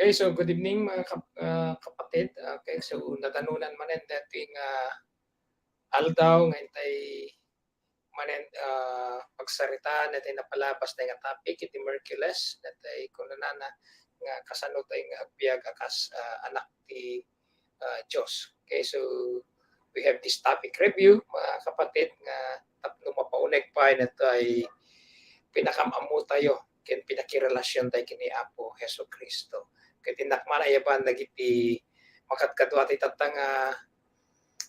Okay, so good evening mga kapatid. Okay, so natanunan manen dating aldaw ngayon tay manen pagsarita natin napalabas na nga topic iti Merkules natay kunanana nga kasano tay nga agbyag akas anak ti Dios. Okay, so we have this topic review mga kapatid nga tapno mapauneg pa natay pinakamamu tayo ken pinakirelasyon tayo kini Apo Hesus Kristo. Kaya tinakman ayaban dagiti makadkadwa ti tatang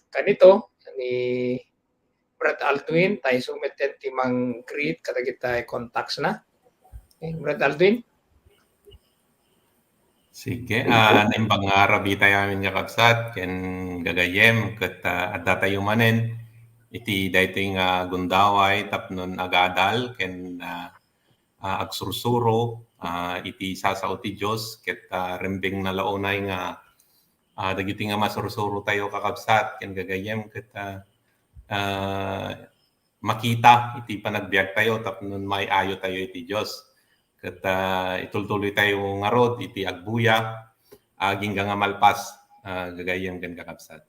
kanito ni Brad Aldwin tayo sumeten ti mang greet kadagiti tayo contacts na. Okay, Brad Aldwin. Sige, naimbang rabi tayo amin nga kapsat ken gagayem ket adda tayo manen iti daytoy nga gundaway tapnon agadal ken agsursuro iti sasao ti Dios ket rembeng na launay nga dagiti nga masursuro tayo kakabsat ken gagayem ket makita iti panagbiag tayo tapnon maiayo tayo iti Dios ket itultuloy tayo ngarod iti agbuya aging nga malpas gagayem ken kakabsat.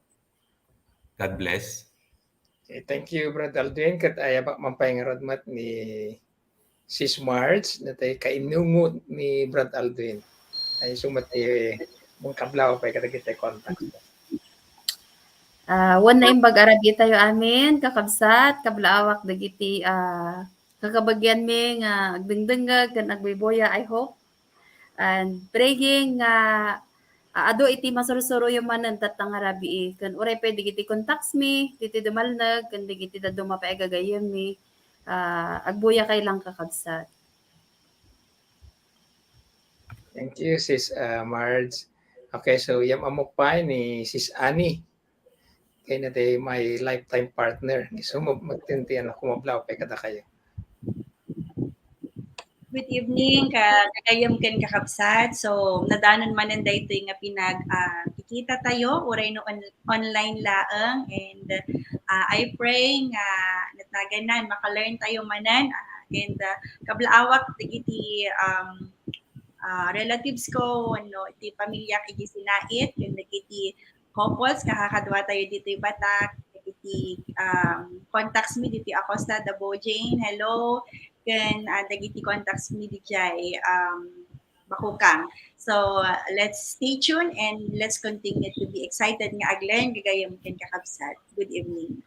God bless. Okay, thank you Brad Aldwin ket ayaba mampayngarod mat ni Sis Marge natay kainungot ni Brad Aldwin ay sumati mong kablaw pa kadagiti contact. Wan na imbag arabi tayo amin kakabsat kablaawak dagiti kakabagyan mi nga agdengdengag ken agbiboya I hope and praying ado iti masursuro yung manan tatang arabi ken uray pwede digiti contacts mi diti dumalnag ken digiti daduma pa gagayem mi agbuya kay lang kakabsat. Thank you Sis Marge. Okay, so yam amok pa ni Sis Annie. Kaya natin may lifetime partner. So magtintiyan ako mablaw pa kada kayo. Good evening, kagayam ken kakabsat. So nadanon manen daytoy nga kikita tayo uray no online laeng and I pray nga nataganan maka-learn tayo manan and kablaawak dagiti relatives ko no iti pamilya iti sinait ken dagiti couples kakadwa tayo dito Batak iti contacts mi dito Acosta the Bojane hello ken dagiti contacts mi dijay Bakukang. So let's stay tuned and let's continue to be excited nga aglearn gagayem ken kakabsat. Good evening.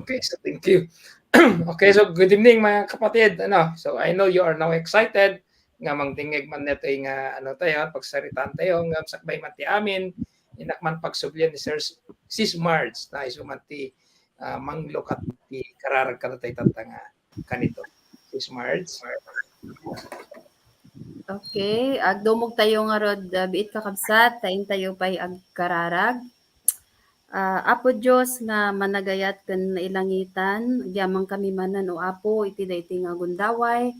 Okay, so thank you. Okay, so good evening mga kapatid. So I know you are now excited nga mangtingeg man neto nga tayo pagsaritaan tayo nga sakbay man ti amin inakman pagsublyan ni Sis Marge na isumanti manglok at ti kararag katatay tatang kanito. Sis Marge. Okay, agdumog tayo nga rod biit kakabsat taing tayo pay agkararag. Apo Dios nga managayat ken nailangitan gyamang kami manan o Apo iti dayti nga gundaway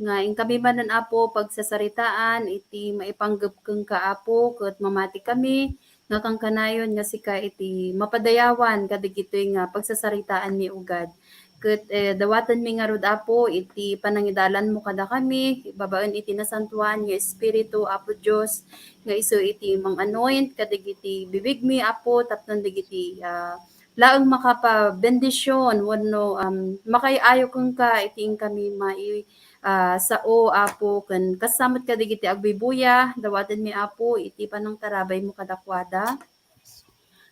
nga ing kami manan Apo pagsasaritaan iti maipanggepkeng ka Apo ket mamati kami nga kang kanayon nga sika iti mapadayawan kadigitoy nga pagsasaritaan mi ugad ket dawatan mi nga rod Apo iti panangidalan mo kada kami babaen iti nasantuan nga espiritu Apo Dios nga isu iti mang-anoint kadigiti bibig mi Apo tapnon digiti laeng makapa-bendisyon wenno makayayo keng ka iting kami mai sao Apo ken kasamot kadigiti agbibuya dawaten mi Apo iti panangtarabay mo kadakwada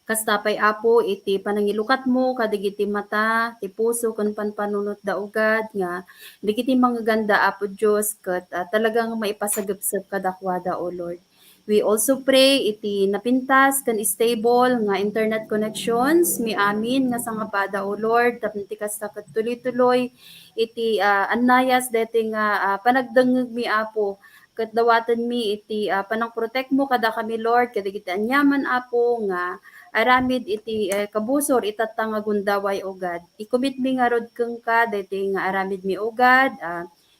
kastapay Apo iti panangilukat mo kadigiti mata ti puso ken panpanunot daugad nga digiti manggaganda Apo Dios ket talagang maipasagepsep kadakwada O Lord. We also pray iti napintas ken stable nga internet connections mi amin nga sangapada O Lord tapno ti kasta ket tuloy-tuloy iti annayas deti nga panagdengeg mi Apo ket dawaten mi iti panangprotect mo kada kami Lord kadigiti anyaman Apo nga aramid iti kabusor itatang nga gundaway O God. I-commit mi nga rod keng ka deti nga aramid mi O God.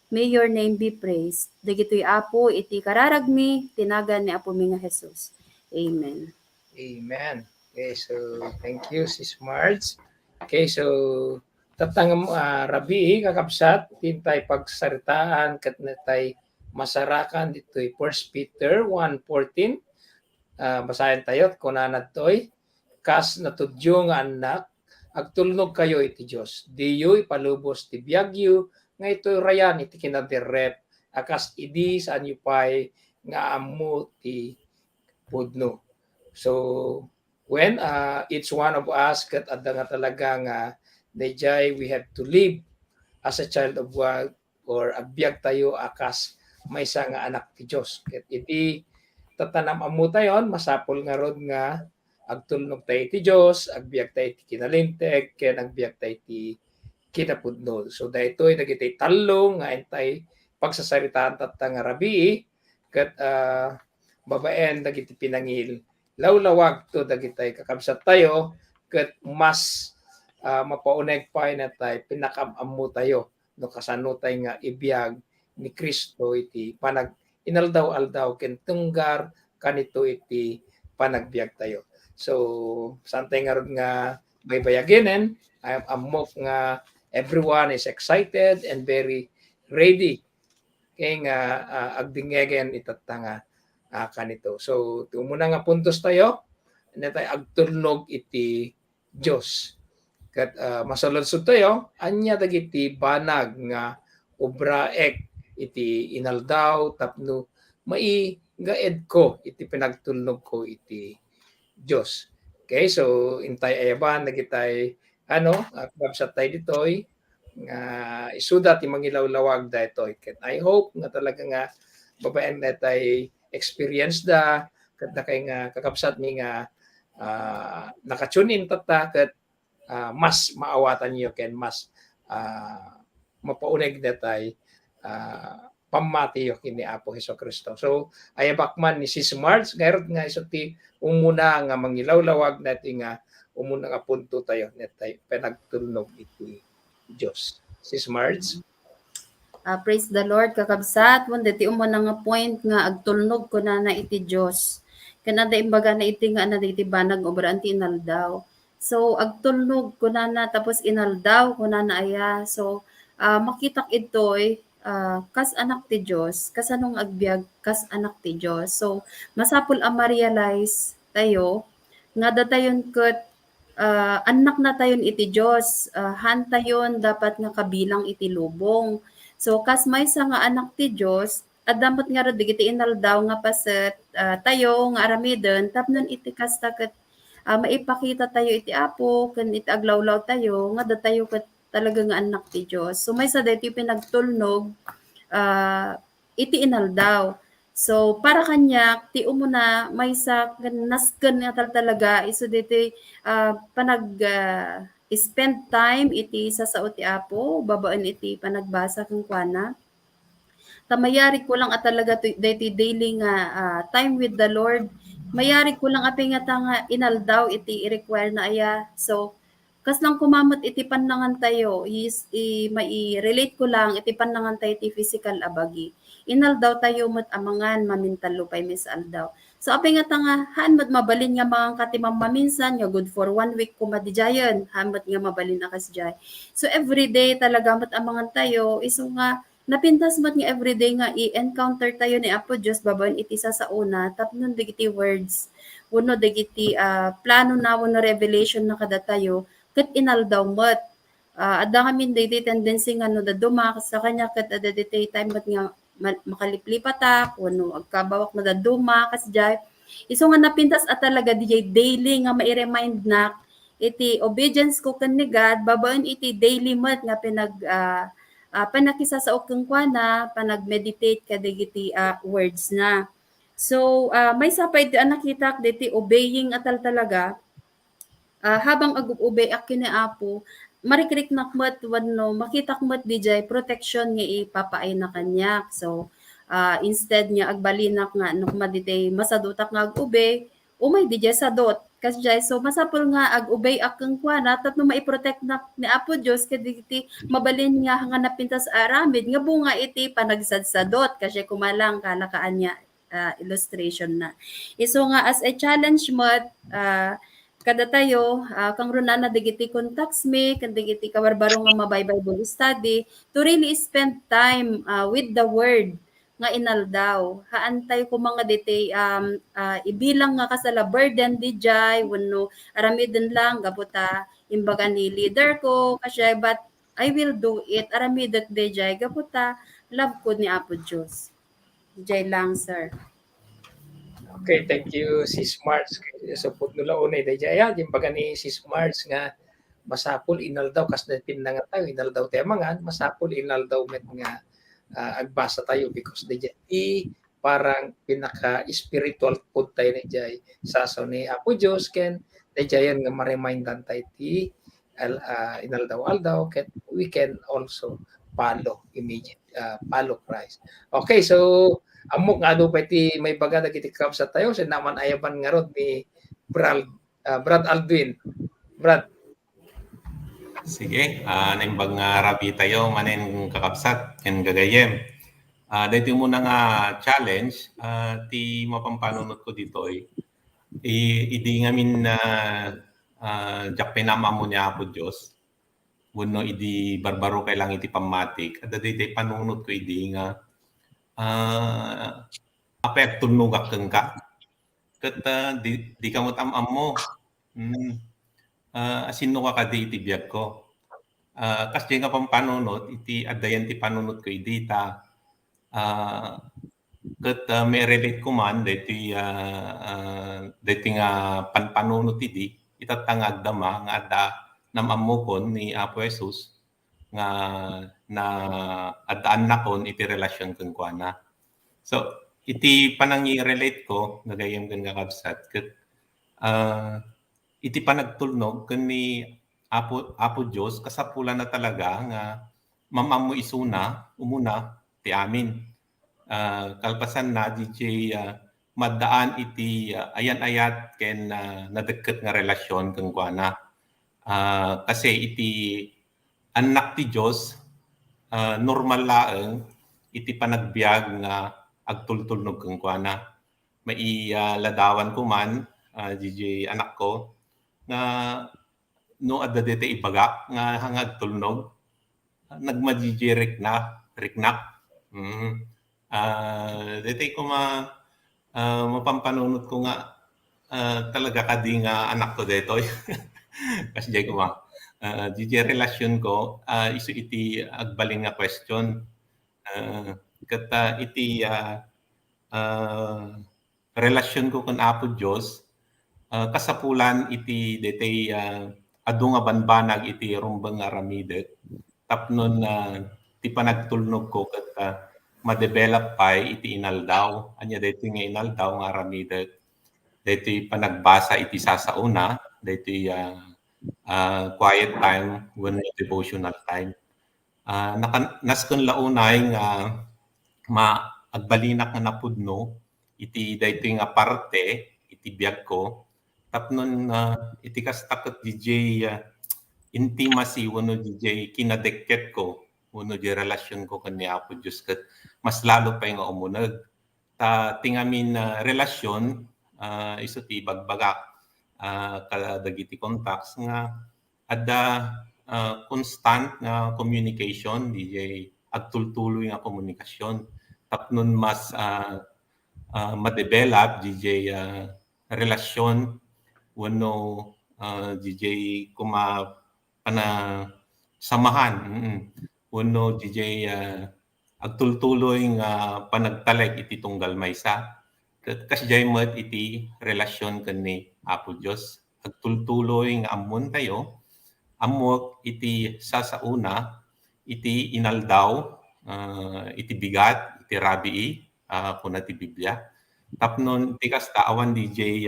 May your name be praised. Dagitoy Apo iti kararag mi tinagan ni Apo mi nga Jesus. Amen. Amen. Okay, so thank you Sis Marge. Okay, so tatang rabi kakabsat tintay pagsaritaan ket natay masarakan dito'y 1 Peter 1:14. Basahin tayo kunana toy kas natudyo nga anak agtulnog kayo iti Dios. Diyo ipalubos ti biagyo nga ito'y rayan iti kinaderrep akas idi saan yu pay nga ammo ti pudno. So when each one of us kat adda nga talaga nga dayjay we have to live as a child of God or agbyag tayo akas maysa nga anak ti Dios. Ket iti tatanam ammo tayon masapol nga rod nga agtulnog tayo ti Dios, agbiag tayo ti kinalinteg, ken agbiag tayo ti kinapudno. So daytoy dagiti tallo nga entay pagsasaritaan tatta nga rabii ket babaen dagiti pinangil lawlawag to dagiti kakabsat tayo ket mas mapauneg pay na tayo pinakam-ammo tayo no kasano tayo nga ibiyag ni Kristo iti panag inaldaw-aldaw ken tunggar kanito iti panagbiag tayo. So santay nga rod nga baybayagenen amok nga everyone is excited and very ready kay nga agdingegen itatanga kanito. So muna nga puntos tayo na tayo agtulnog iti Dios. Kat masaludsod tayo anya dagiti banag nga obraek iti inaldaw tapno maigaed ko iti pinagtulnog ko iti Dios. Okay, so intay ayaban dagitay kabsat tayo ditoy nga isuda ti mangilawlawag daytoy. Ket I hope nga talaga nga babaen natay experience da ket na kay nga kakabsat mi nga nakatune in tatta ket mas maawatan niyo ken mas mapauneg natay pamati yo kini Apo Hesukristo. So ayabakman ni Sis Marge gayrod nga iso ti umuna nga mangilawlawag natin nga umuna nga punto tayo netay pinagtulnog iti Dios. Sis Marge. Praise the Lord kakabsat when deti umuna nga point nga agtulnog ko na iti Dios. Kanada imbaga na iti nga na iti banag obra anti inaldaw. So agtulnog ko na tapos inaldaw ko na aya. So makitak itoy kas anak ti Dios, kas anong agbyag kas anak ti Dios. So masapul a ma-realize tayo nga datayon ket anak na tayon iti Dios, han tayon dapat nga kabilang iti lubong. So kas maysa nga anak ti Dios, adamot nga rod digiti inaldaw nga paset tayo nga aramiden tapnon iti kasta ket maipakita tayo iti Apo ken iti aglawlaw tayo nga datayo ket talaga nga anak ti Dios. So maysa daytoy pinagtulnog iti inaldaw. So para kanya ti umuna maysa nasken nga talaga isu daytoy panag spend time iti sasao ti Apo, babaan iti panagbasa ken kuana. Tamayari ko lang at talaga daytoy daily nga time with the Lord. Mayari ko lang apay nga tanga inaldaw iti i-require na aya. So kas lang kumamot iti panangan tayo mai-relate ko lang iti panangan tayo iti physical abagi. Inaldaw tayo met amangan mamintalo pay mis aldaw. So apay nga tanga haan met mabalin nga mga katimam maminsan nga good for 1 week kumadijayan haan met nga mabalin akas jay. So everyday talaga met amangan tayo isu nga napintas met nga everyday nga i-encounter tayo ni Apo Dios babaen iti sasauna tapnon dagiti words wenno dagiti plano na wenno revelation na kada tayo ket inaldaw met adda kami daytoy tendency nga no daduma sa kanya ket adda daytoy time met nga makaliplipatak wenno agkabawak na daduma kas jay isu nga napintas at talaga dijay daily nga mai-remind na iti obedience ko ken ni God babaen iti daily met nga pinag panakisasao ken kuana panag-meditate kadagiti words na. So may sapay ti nakita diti obeying atal talaga habang ag-obey ak kini Apo marikrik nakmet wenno makitak met dijay protection nga ipapaay na kanya. So instead nga agbalinak nga no maditay masadutak nga ag-obey umay dijay sadot kasjay so masapol nga ag-obey akeng kuana tapno maiprotect na ni Apo Dios kadagiti mabalin nga napintas aramid nga bunga iti panagsadsadot kasi kumalang kalakaan niya illustration na. Iso nga as a challenge mod kada tayo kang runana dagiti contacts me kan dagiti kabarbaro nga mabay Bible study to really spend time with the word nga inaldaw. Haantay ko mga detay ibilang nga kasala burden di jay wenno aramidon lang gaputa imbaga ni leader ko kasi but I will do it aramidot di jay gaputa love ko ni Apo Diyos. Jay lang sir. Okay, thank you Sis Marts. Support nula unay dayjay yung baga ni Sis Marts nga masapol inaldaw kas natin na nga tayo inaldaw tayo mga masapol inaldaw met nga agbasa tayo because dayjay parang pinaka spiritual food tayo ni jay saso ni Apo Diyos ken dayjayan nga ma-remindan tayo ti inaldaw-aldaw ket we can also follow immediate follow Christ. Okay, so amok nga do pa ti may baga dagiti sa tayo sa naman ayaban nga rod ni Brad Aldwin. Brad. Sige, naimbag nga rabi tayo manen kakabsat ken gagayem. Dito muna nga challenge ti mapampanunot ko dito idi ngamin na jak pinama mo niya Apo Diyos. Wenno idi barbaro kay lang iti pamatik. Ada dito panunot ko idi nga apek tunugak keng ka. Ket di ka mo tamam mo. Asino ka kadi iti biyag ko. Kasi nga pampanunot, iti adayan ti panunot ko idita. Ket may relate ko man, deti nga panpanunot idi, itatangag dama nga adda namamukon ni Apo Jesus nga na addaan nakon iti relasyon keng kuana. So, iti panangi-relate ko, nagayam kang kakabsat, ket iti panagtulnog ken ni Apo Diyos kasapulan na talaga nga mamam mo isuna umuna ti amin. Kalpasan na DJ maddaan iti ayan-ayat ken nadagket nga relasyon ken kuana. Kasi iti anak ti Diyos normal laeng iti panagbiag nga agtultulnog ken kuana. Mailadawan ko man DJ anak ko nga no adda dete ibaga nga hangag tulnog nagmajiji riknak. Dete ko mapampanunot ko nga talaga kadi nga anak ko detoy. Kasi jay ko DJ relasyon ko isu iti agbaling nga question. Ket iti relasyon ko ken Apo Diyos kasapulan iti detay adu nga banbanag iti rumbeng nga ramidet tapnon ti panagtulnog ko ket ma-develop pay iti inaldaw anya deti nga inaldaw nga ramidet deti panagbasa iti sasauna deti quiet time when devotional time nasken launay nga agbalinak nga napudno iti daytoy nga parte iti biag ko tapnon iti kastakot DJ intimacy wenno DJ kinadekket ko wenno di relasyon ko ken ni Apo Diyos ket mas lalo pay nga umuneg tingamin relasyon isu ti bagbagak kadagiti contacts nga adda constant nga communication DJ agtultuloy nga komunikasyon tapnon mas ma-develop DJ relasyon wenno DJ kuma samahan wenno DJ agtultuloy nga panagtalek iti tunggal maysa kasjay met iti relasyon ken ni Apo Diyos agtultuloy nga ammon tayo amok iti sasauna iti inaldaw iti bigat iti rabii kuna ti Biblia tapnon ti kasta awan DJ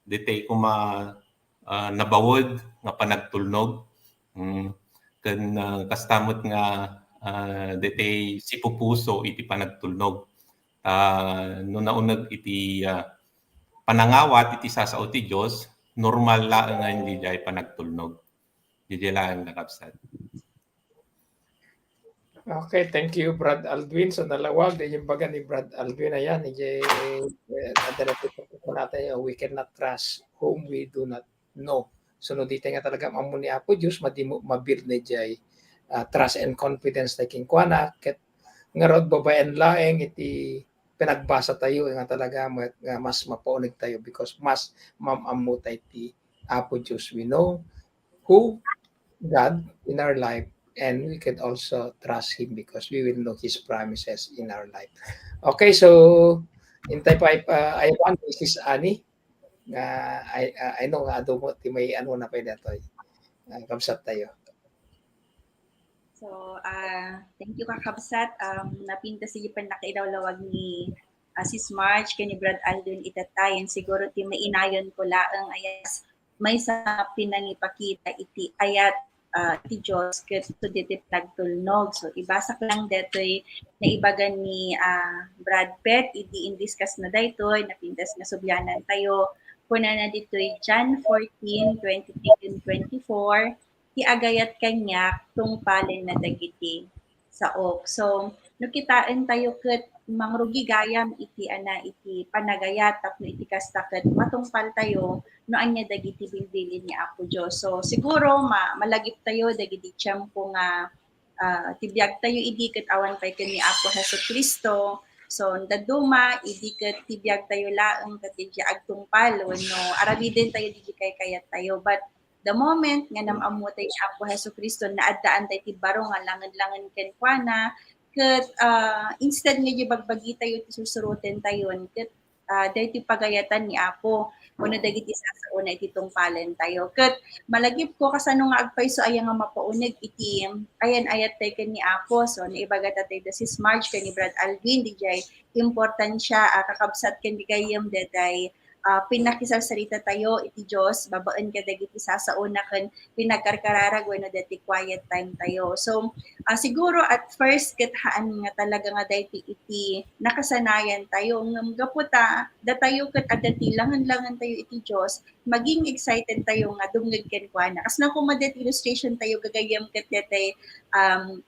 detay kuma nabawod nga panagtulnog ken kastamot nga detay sipupuso iti panagtulnog no nauneg iti panangawat iti sasao ti Dios normal laeng nga hindi jay panagtulnog DJ laeng nakabsat. Okay, thank you Brad Aldwin. So nalawag din yung baga ni Brad Aldwin ayan ko natin we cannot trust whom we do not know. So no dito nga talaga mamun ni Apo Diyos mabuild na jay trust and confidence taking kuana ket nga rod babaen laeng iti pinagbasa tayo nga talaga nga mas mapaunig tayo because mas mamamu tayo ti Apo Diyos. We know who God in our life and we can also trust Him because we will know His promises in our life. Okay, so intay pa I want Mrs. Annie nga I know nga ado mo ti may ano na pa datoy. Kamsat tayo. So, thank you kakabsat. Napinta sige pa nakailawlawag ni Sis March kani Brad Aldon itatayan siguro ti mainayon ko laang ayas may sa pinangipakita iti ayat ti Diyos ket to diti pagtulnog. So ibasa ko lang detoy na ibagan ni Brad Pitt idi indiscuss na daytoy napintas nga subyanan tayo kuna na ditoy John 14, 23 and 24 ti agayat kanya tungpalen na dagiti saok. So no kitaan tayo ket mangrugi gayam iti iti panagayat tapno iti kasta ket matungpal tayo no anya dagiti bilbilin ni Apo Dios. So siguro malagip tayo dagiti tiyempo nga tibiyag tayo idi ket awan pay ken ni Apo Hesukristo. So daduma idi ket tibiyag tayo laeng ket di agtungpal wenno arabiden tayo di kay kayat tayo but the moment nga namamu tayo ni Apo Hesukristo na addaan tayo ti baro nga langan-langan ken kuana ket instead nga bagbagi tayo ti susuroten tayon ket dahiti pagayatan ni Apo kuno dagiti sasauna iti tungpalen tayo ket malagip ko kasano nga agpayso aya nga mapaunig iti ayan ayat tayo ken ni Apo so naibaga tayo Sis March ken ni Brad Alvin dijay importansya kakabsat ken di gayem detay pinakisarita tayo iti Diyos, babaan ka dagiti sasauna kan pinagkarkararag wenno dati quiet time tayo. So siguro at first ket haan nga talaga nga dayti iti nakasanayan tayo ngem gaputa datayo ket adati langan-langan tayo iti Diyos, maging excited tayo nga dumngeg ken kuana. Kas na kumadet illustration tayo gagayem ket detay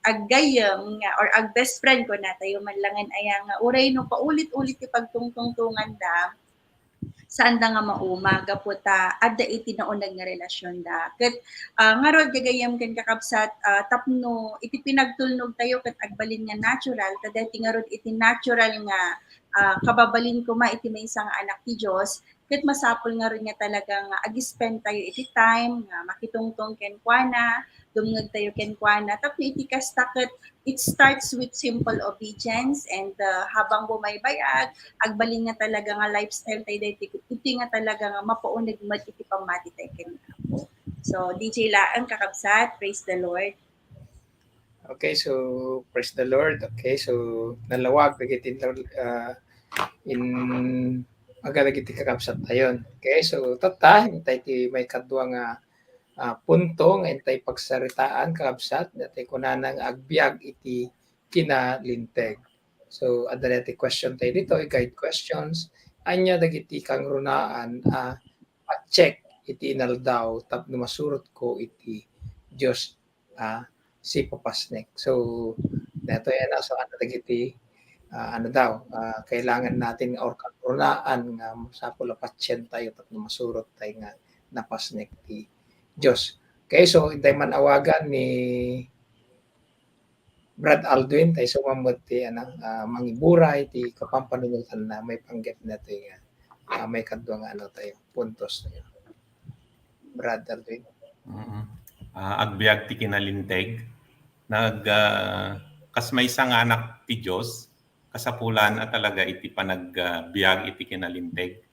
aggayem nga or ag best friend ko na tayo manlangan aya nga uray no paulit-ulit ti pagtungtungtungan da saan da nga mauma gaputa adda iti naunag nga relasyon da ket nga rod gagayam ken kakabsat tapno iti pinagtulnog tayo ket agbalin nga natural kadati nga rod iti natural nga kababalin ko iti maysa nga anak ti Dios ket masapol nga ron nga talagang agi-spend tayo iti time nga makitungtong ken kuana dumngeg tayo ken kuana tapno iti kasta ket it starts with simple obedience and habang bumaybayag agbalin nga talaga nga lifestyle tayo dayto iti nga talaga nga mapauneg met iti pamati tayo ken Apo. So DJ Laang kakabsat, praise the Lord. Okay, so praise the Lord. Okay, so nalawag dagiti in dagiti kakabsat tayon. Okay, so tata intay ti may kadwa nga punto nga intay pagsaritaan kakabsat dati kunanang agbiag iti kinalinteg. So adda ti question tayo dito, guide questions. Anya dagiti kang runaan check iti inaldaw tapno masurot ko iti Dios si papasnek. So dato yan so ano dagiti kailangan natin or kanrunaan nga sapol patyen tayo tapno masurot tayo nga napasnek ti Diyos. Okay, so intay man awagan ni Brad Aldwin tayo sumamot ti mangiburay ti kapampanunutan na may panggap na ito may kadwa nga tayo, puntos tayo. Brad Aldwin. Agbiag ti kinalinteg kas may isang anak ti Diyos kasapulan at talaga iti panagbiag iti kinalinteg.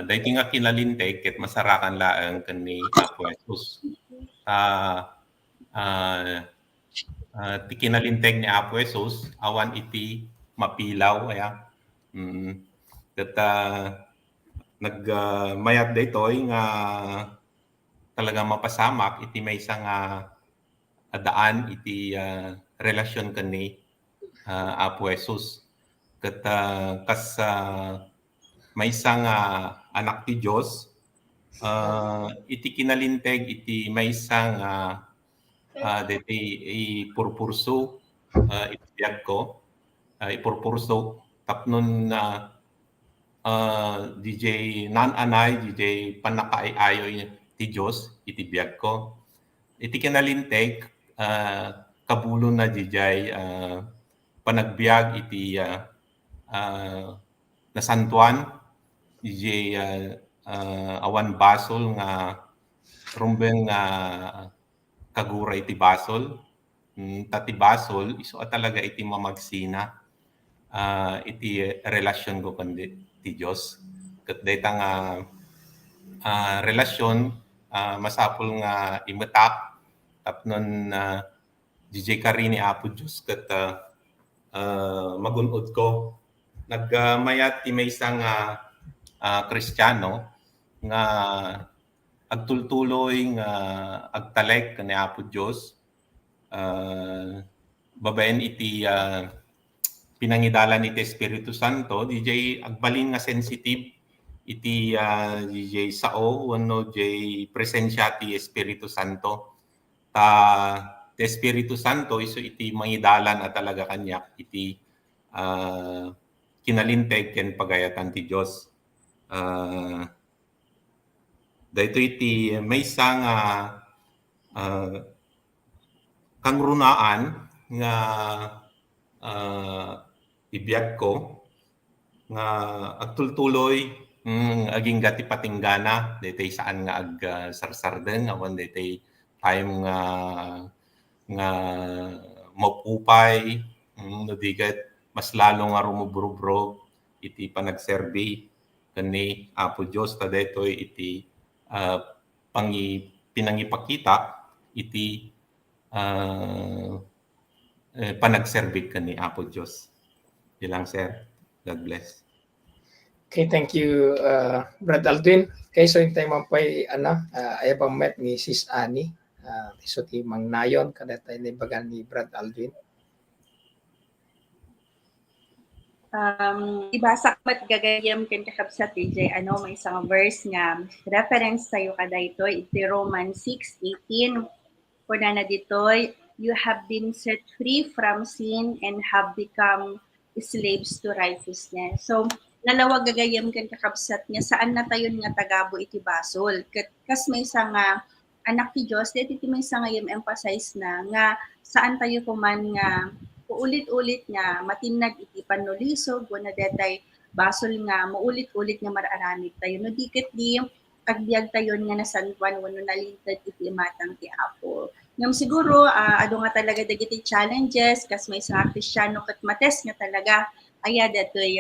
Dahil nga kinalinteg ket masarakan laang ken ni Apo Jesus. Ti kinalinteg ni Apo Jesus awan iti mapilaw aya. Ket nagmayat daytoy nga talaga mapasamak iti maysa nga daan iti relasyon ken ni Apo Jesus. Ket kas maysa nga anak ti Dios iti kinalinteg iti maysa nga deti ipurpurso iti biag ko ipurpurso tapnon DJ nananay DJ panakaayoy ti Dios iti biag ko iti kinalinteg kabulon na DJ panagbiag iti nasantuan DJ awan basol nga rumbeng kagura iti basol. Tati basol iso talaga iti mamagsina iti relasyon ko kundi ti Dios. Ket dayta nga relasyon masapul nga imetak tapnon DJ Karini Apo Diyos ket magunod ko nagmayat ti maysa nga Kristiyano nga agtultuloy nga agtalek ni Apo Diyos babaen iti pinangidalan iti Espiritu Santo DJ agbalin nga sensitive iti DJ sao wenno DJ presensya ti Espiritu Santo ti Espiritu Santo iso iti mangidalan at talaga kanyak iti kinalinteg ken pagayatan ti Dios. Dahito iti maysa nga kangrunaan nga ibiyag ko nga agtultuloy aging gati patinggana daytoy saan nga agsarsarden awan daytoy time nga mapupay no diget mas lalo nga rumubrubrog iti panagserbi kani Apo Dios ta daytoy iti pinangipakita iti panagserbi kani Apo Dios. Ilang sir. God bless. Okay, thank you, Brad Aldwin. Okay, so yung tayo mampay, ay bang met ni Sis Annie. So, ti Mang Nayon, kada tayo nibagan ni Brad Aldwin. Ibasa mat gagayam ken kakabsat DJ may isang verse nga reference tayo kada ito iti Romans 6:18 kuna na ditoy you have been set free from sin and have become slaves to righteousness. So nalawag gagayam ken kakabsat nga saan na tayon nga tagabo iti basol kas may isang anak ti Dios dito iti may isang emphasize na nga saan tayo kuman nga ulit-ulit nga matinag iti panulisog wala detay basol nga muulit-ulit nga mararamid tayo no dikit di agbiag tayon nga nasantuan wenno nalintad iti matang ti Apo. Ngam siguro ado nga talaga dagiti challenges kas may sa Kristiyano ket mates nga talaga aya detoy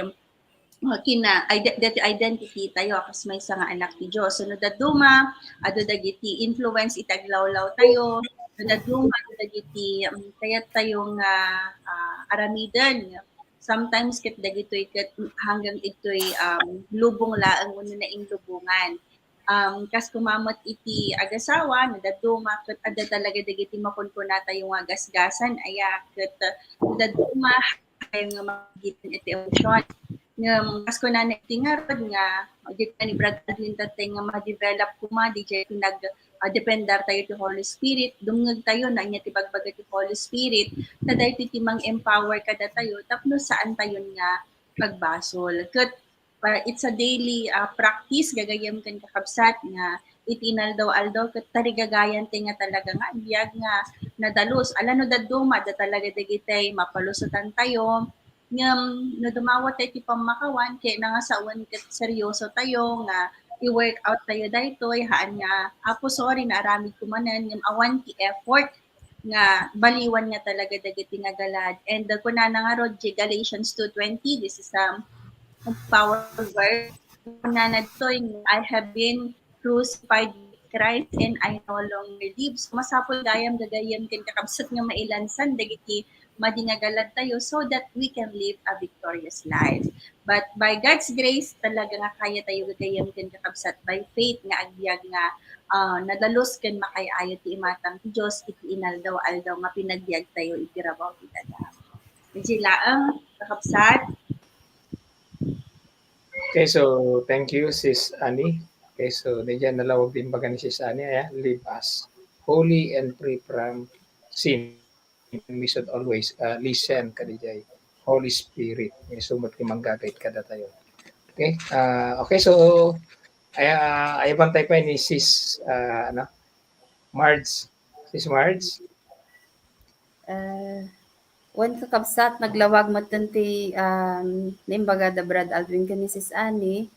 identity tayo kas may nga anak ti Dios. So no daduma ado dagiti influence itaglawlaw tayo naduma dagiti kayat tayong aramidan sometimes ket dagitoy ket hanggang itoy lubong laeng wenno na lubungan kas kumamot iti agasawa nadaduma ket adda talaga dagiti makunkunata yung gasgasan aya ket nadaduma nga magitan iti emosyon kas kunana iti ngarod nga di ni Brad Aldwin tatay nga ma-develop kuma di jay pinag dependar tayo ti Holy Spirit, dumngeg tayo na inya ti bagbaga ti Holy Spirit, na dahil ti mang empower kada tayo, tapno saan tayo nga pagbasol. Ket it's a daily practice, gagayam kan kakabsat nga itinal daw aldaw, ket tarigagayan ti nga talaga nga, biyag nga nadalos, ala no daduma, da talaga dagitay, mapalusutan tayo, no dumawat tayo ti pamakawan, kaya na nga saan ket seryoso tayo nga, i-work out tayo daytoy haan nga Apo sorry na aramid kumanan yung awan ti effort nga baliwan nga talaga dagiti nga galad and kunana nga rod Galatians 2:20 this is powerful verse kunana ditoy I have been crucified with Christ and I no longer live. So masapol gayam gagayam ken kakabsat nga mailansan dagiti madingagalad tayo so that we can live a victorious life. But by God's grace, talaga nga kaya tayo gagayam ken kakabsat by faith nga agbyag nga nadalos ken makayayo ti imatang ti Dios iti inaldaw-aldaw nga pinagbiag tayo iti rabaw ti dada. Medyo laang kakabsat. Okay, so thank you, Sis Annie. Okay, so diyan nalawag din baga ni Sis Annie, live us holy and free from sin. We should always listen kadijay Holy Spirit may sumot ki manggagayt kada tayo. Okay, okay, so ay bantay pa ni Sis Marge. Sis Marge. Wan kakabsat naglawag matanti nimbaga da Brad Alvin kanisis ani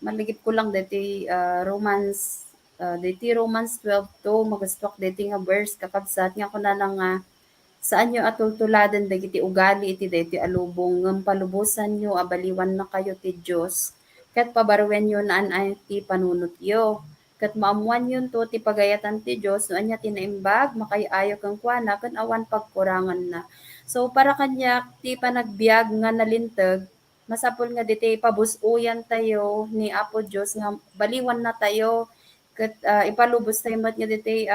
maligip ko lang dati Romans 12 to magastok dati nga verse kakabsat nga kuna lang nga saan nyo atultuladan dagiti ugali iti dati alubong ngem palubusan nyo abaliwan na kayo ti Dios ket pabarwen nyo naan ay ti panunot yo ket maamuan yun to ti pagayatan ti Dios no anya tinaimbag makayayo kang kuana ken awan pagkurangan na. So para kanya ti panagbiag nga nalintag masapol nga diti pabusuyan tayo ni Apo Dios nga baliwan na tayo ket ipalubos tayo met nga diti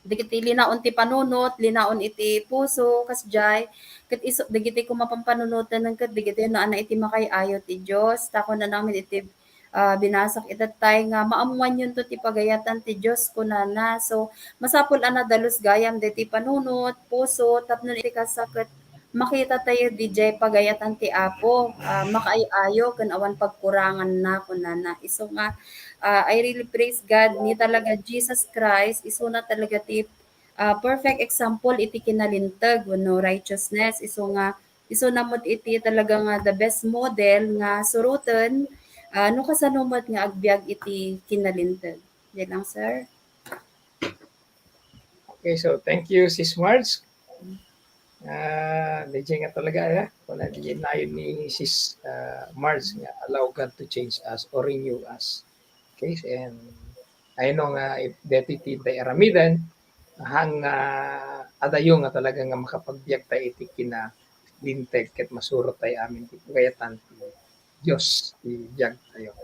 dagiti linaon ti panunot, linaon iti puso, kasjay, ket iso dagiti kumapampanunutan ng ket dagiti no ana iti makayayo ti Dios, tako na namin iti binasak itatay nga maamuan yun to ti pagayatan ti Dios kunana. So masapul ana dalus gayam diti panunot, puso, tapno iti kasakit makita tayo DJ pagayatan ti Apo, makaayo ken awan pagkurangan na kunana. Iso nga I really praise God ni talaga Jesus Christ isuna talaga ti perfect example iti kinalintag no righteousness iso namot iti talaga nga the best model nga suruten no kasanumat nga agbyag iti kinalintag. Yan lang sir. Okay, so thank you, Sis Marge. DJ nga talaga, kung DJ na yun ni Sis Marge nga, allow God to change us or renew us. Okay, and I know nga if deti tay aramidan, hang adayo nga talaga nga makapagbiag tayo iti kina linteg ket masurot tayo amin ti pagayatan ti Dios ti biag tayo.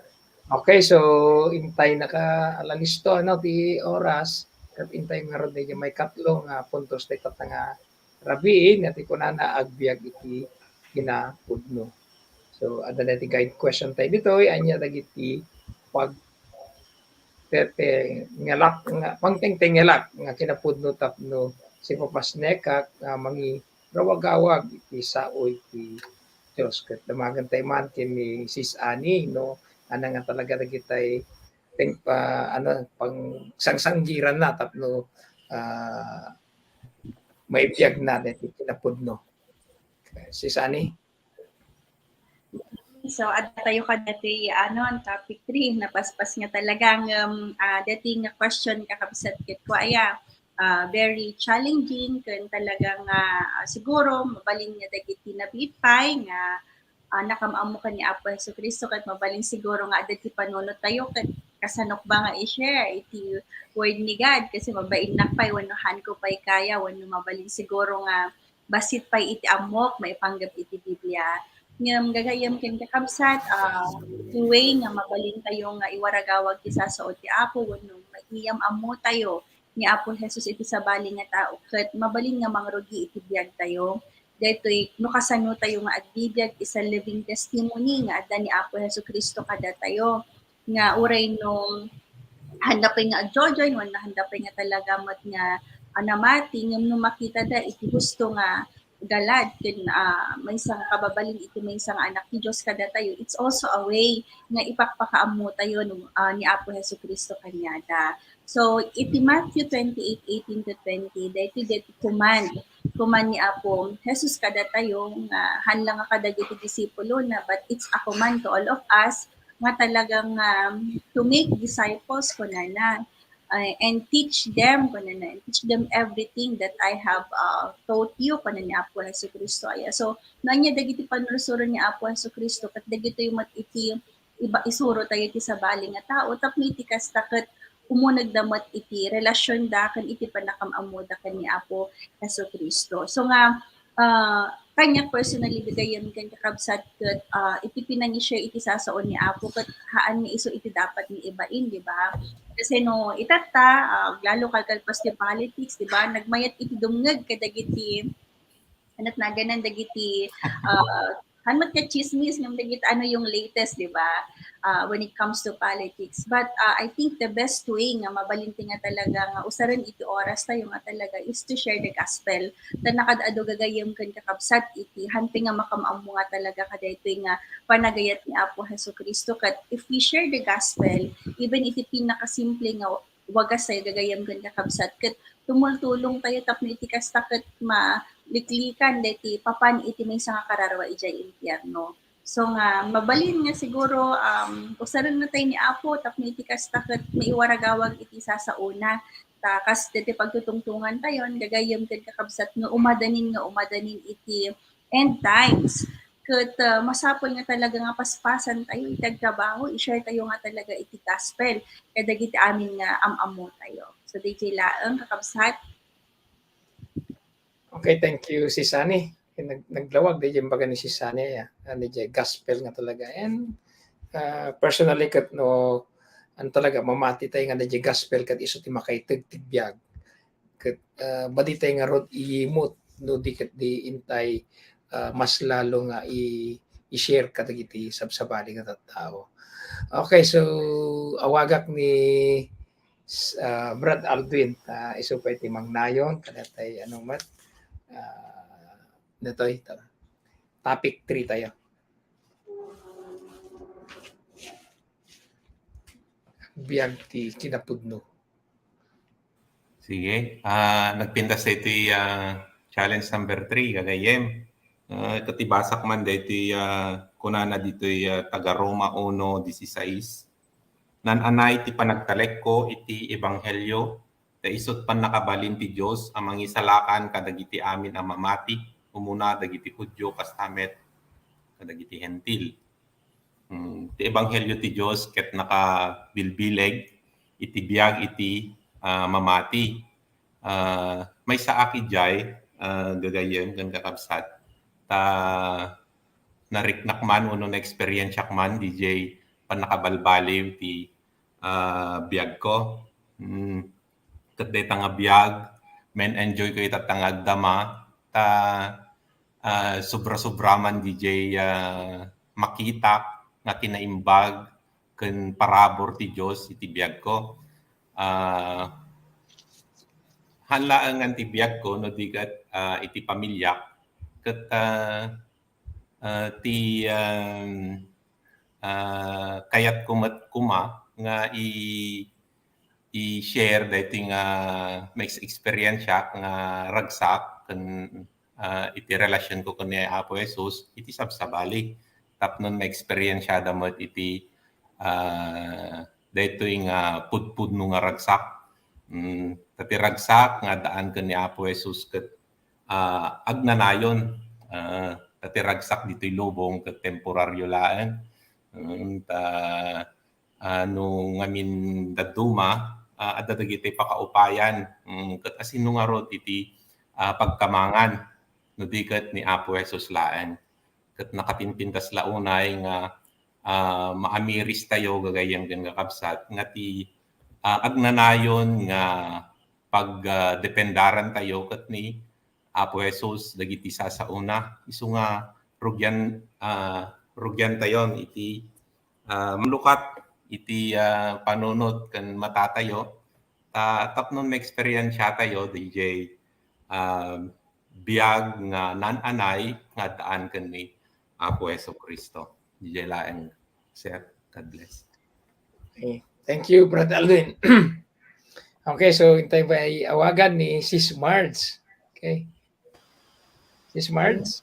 Okay, so intay naka-alalisto ti oras ket intay nga ron may katlo nga puntos tayo nga rabiin nga ti kunana agbiag iti kinapudno. So ada na ti guide question tayo ditoy anya dagiti pag ngelak nga pangtengteng ngelak nga kinapudno tapno si papasnekak mangi rawag-awag iti sao iti Dios ket damagan tayo man ni Sis Ani no ana nga talaga dagitay pang sangsanggiran na tapno may biyag na dati kinapudno. Sis Ani? So, at tayo ka dati, ang topic 3, napaspas nga talagang dati nga question kakabsat kit ko, very challenging, kan talagang siguro, mabalin nga dagiti nabipay, nga nakamaamu ka ni Apo Hesu Kristo, kat mabalin siguro nga dati panunot tayo, kat kasanok ba nga i-share, iti word ni God, kasi mabain na pa'y, wanuhan ko pa'y kaya, wano mabalin siguro nga, basit pa'y iti amok, maipanggap iti Biblia, ngam gagayam ken kakabsat way nga mabalin tayo nga iwaragawag ti sasaod ti Apo wenno maiyam ammo tayo ni Apo Jesus iti sabali nga tao ket mabalin nga mangrugi iti biag tayo daytoy no kasano tayo nga agbibiag isa living testimony nga adda ni Apo Jesucristo kada tayo nga uray nung handapay nga agjojoy wenno handapay nga talaga mat nga anamati ngem no makita da iti gusto nga galad ken may isang kababalin iti may isang anak ni Dios kada tayo it's also a way nga ipakpakaammo tayo ni Apo Jesucristo kanyada. So iti Matthew 28:18 to 20 daytoy command ni Apo Jesus kada tayo nga hanlang nga kadagiti disipulo na but it's a command to all of us nga talagang to make disciples kunana and teach them everything that I have taught you ni Apo Jesucristo aya. So nanya dagiti panulsuro ni Apo Jesucristo kat dagiti mat iti iba isuro tayo iti sabali nga tao tapno iti kasta ket umunag damat iti relasyon da kan iti panakam-ammo da kan ni Apo Jesucristo. So nga kanya personally bigayan kan kakabsat ket iti pinangi-share iti sasaon ni Apo ket haan ni iso iti dapat ni ibain di ba? Kasi no itata lalo kalkalpas ti politics di ba nagmayat iti dumngeg kadagiti anat na ganan dagiti hanmat ka chismis ng dagiti ano yung latest di ba when it comes to politics but I think the best way nga mabalinti nga talaga nga usaran iti oras tayo nga talaga is to share the gospel ta nakadado gagayem ken kakabsat iti hanpi nga makamammo nga talaga kadaytoy nga panagayat ni Apo Jesucristo kat if we share the gospel even iti pinakasimple nga wagas tayo gagayam ken kakabsat ket tumultulong tayo tapno iti kasta ket liklikan deti papan iti may nga kararwa ijay impyerno. So nga mabalin nga siguro usaran na tayo ni Apo tapno iti kastakot maiwaragawag iti sasauna. Kas deti pagtutungtungan tayon gagayem ted kakabsat nga umadanin iti end times. Ket masapol nga talaga nga paspasan tayo itag trabaho, i-share tayo nga talaga iti gospel kada iti amin nga amamo tayo. So DJ laeng kakabsat. Okay, thank you si Sunny. Naglawag di yung baga ni si Sunny, di gospel nga talaga. And personally kat no an talaga mamati tayo nga di gospel kat iso ti makaitag tibiyag. Kat badi tayo nga rod iimot no di kat di intay mas lalo nga i-share kadagiti sabsabali nga tao. Okay, so awagak ni Brad Aldwin, iso pa iti mangnayon kada tay anong mat natoy topic 3 tayo. Biyag ti kinapudno. Sige. Nagpintas ito challenge number 3, gagayem. Ito ti basak man dito kunana dito taga Roma 1:16. Nananay ti panagtalek ko iti ebanghelyo ta isot pan nakabalin ti Dios amang isalakan kadagiti amin a mamati umuna dagiti Hudyo kastamet kadagiti hentil. Ti ebanghelyo ti Dios ket nakabilbileg iti biag iti mamati. May saaki jay gagayem kan kakabsat ta nariknak man uno na experience man DJ pan nakabalbaliw ti biag ko. Kat deta nga biag men enjoy ko itatangag dama ta sobra-sobra man DJ makita nga kinaimbag ken parabor ti Dios iti biag ko. Hanlaan nga ti biag ko no digat iti pamilya ket ti kayat kuma nga i-share dating may experience nga ragsak ken iti relasyon ko kun ni Apo Jesus iti sabsabali tapnon may experience damot iti daytoy nga pudpudno nga ragsak. Tati ragsak nga daan ken ni Apo Jesus ket agnanayon tati ragsak dito'y lubong ket temporaryo laeng no ngamin daduma adda dagiti pakaupayan ket asino nga rod iti pagkamangan no di ket ni Apo Jesus laeng ket nakapinpintas launay nga maamiris tayo gagayem ken kakabsat nga ti agnanayon nga pagdependaran tayo ket ni Apo Jesus dagiti sasauna isu nga rugyan tayon iti malukat iti panunod ken matatayo tapnon may experience tayo DJ biag nga nananay nga daan ken ni Apo Hesus Kristo. DJ laeng sir, God bless. Okay. Thank you, Brad Alvin. Okay, so intay ba awagan ni Sis Marge. Okay. Sis Marge.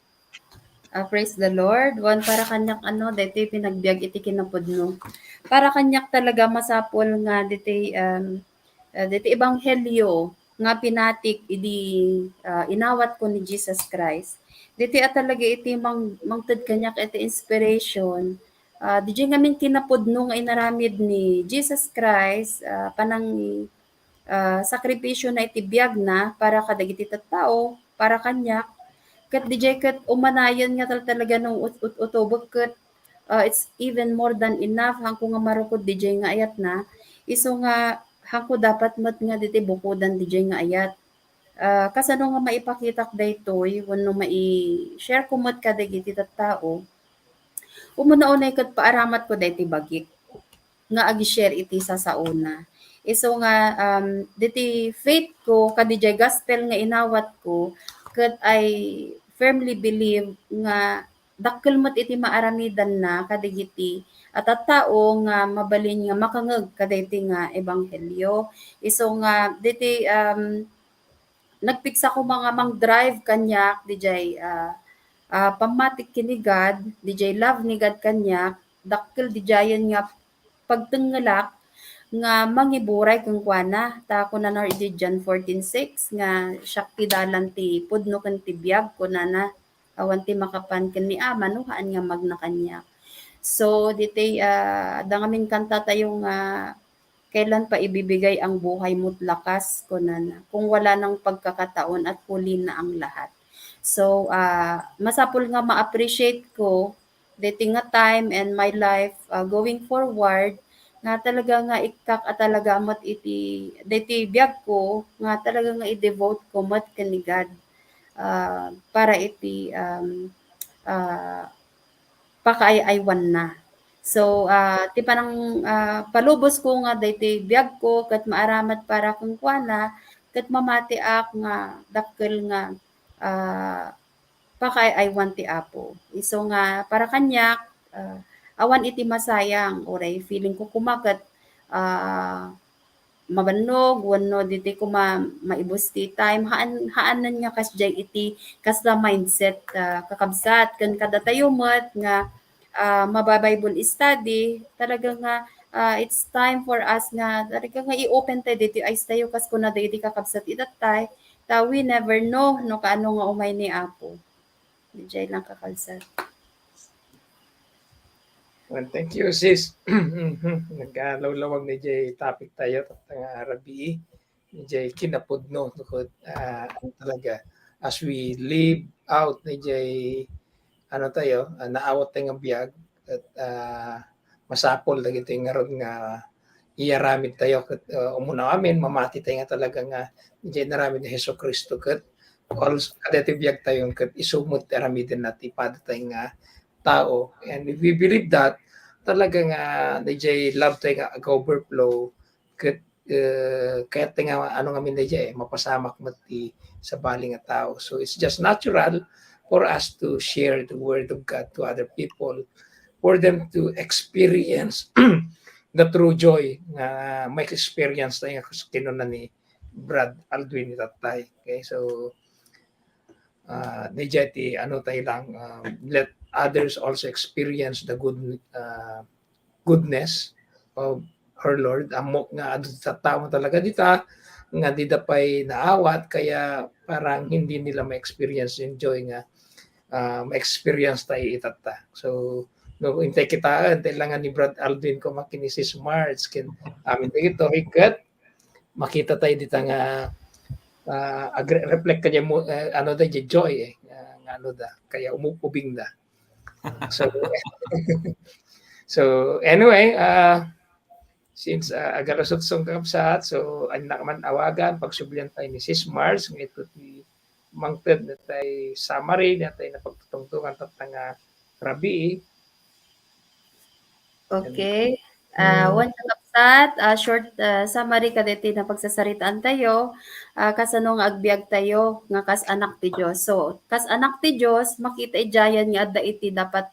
Praise the Lord. Para kanyak dito pinagbiag iti kinapudno. Para kanyak talaga masapol nga dito ebanghelyo nga pinatik idi inawat ko ni Jesus Christ. Dito talaga iti mangted kanyak iti inspiration. Di ngamin kinapudno nga inaramid ni Jesus Christ panang sakripisyo na iti biag na para kadagiti tattao, para kanyak. Kat DJ kat umanayon nga talaga nung utubog kat it's even more than enough hangko nga marukod DJ nga ayat na iso nga hangko dapat mat nga diti bukodan DJ nga ayat kasano nga maipakitak daytoy wenno mai-share ko mat kadagiti tattao umuna-unay kat paaramat ko dayti bagik nga agi-share iti sasauna iso nga diti faith ko kadijay gospel nga inawat ko kat ay firmly believe nga dakkel met iti maaramidan na kadigiti at tao nga mabalin nga makangeg kaditi nga ebanghelyo iso nga diti nagpiksa ko mga mang drive kanyak DJ pamatik kinigad DJ love ni God kanyak dakkel dijayan nga pagtengelak nga mangiburay kung kuana ta kunanar iti John 14:6 nga syakti dalan ti pudno ken ti biag kunana awan ti makapan ken ni ama no haan nga magna kanya. So ditay dangamin kanta tayo nga kailan pa ibibigay ang buhay mo't lakas kunana kung wala ng pagkakataon at huli na ang lahat. So masapul nga ma-appreciate ko dating nga time and my life going forward nga talaga nga ikak at talaga mat iti dati biag ko nga talaga nga i-devote ko mat kani God para iti pakaaywan na. So ti panang palubos ko nga daytoy biag ko ket maaramat para kung kuana ket mamati ak nga dakkel nga pakaaywan ti Apo. Isu nga para kanyak awan iti masayang oray feeling ko kumaket mabannog wenno diti ko maibus ti time haanan nga kasjay iti kasda mindset kakabsat ken kada tayo met nga mababible study talaga nga it's time for us nga talaga nga i-open tayo dito eyes tayo kas kuna diti kakabsat itatay ta we never know no kaano nga umay ni Apo. Dijay lang kakalsat. Well, thank you, sis. Nagkalawlawag ni Jay topic tayo nga Rabi. Ni Jay kinapudno tukod talaga as we live out ni Jay ano tayo naawat tayo nga biyag at masapol dagiti nga rod nga iyaramid tayo ket umuna amin mamati tayo nga talaga nga ni Jay naramid ni Hesukristo ket also kadati biyag tayo ket isumot aramidin natin pada tayo nga tao. And if we believe that, talaga nga DJ love tayo nga overflow ket kaya tayo nga ano nga min DJ mapasamak mati sa bali nga tao. So it's just natural for us to share the word of God to other people for them to experience the true joy nga may experience tayo nga kinunan ni Brad Aldwin ni Tatay. Okay, so DJ ti ano tayo lang let others also experience the goodness of her Lord. Amok nga sa tao talaga dita nga di dapay naawat kaya parang hindi nila ma-experience yung joy nga ma-experience tayo itata. So no intay kita kailangan ni Brad Aldwin ko makinisis Mars kin amin dito hikat makita tayo dita nga reflect kanya mo ano da joy nga ano da kaya umupubing da. So anyway, since agalusot song kapsat, so anak man awagan pagsublian tayo ni Sis Mars ng ito ti mangted na tayo summary na tayo na pagtutungtungan tatang Rabi. Okay. One kapsat, short summary kaditi na pagsasaritaan tayo, kasano nga agbiag tayo nga kas anak ti Dios. So, kas anak ti Dios, makita ijayan nga adda iti dapat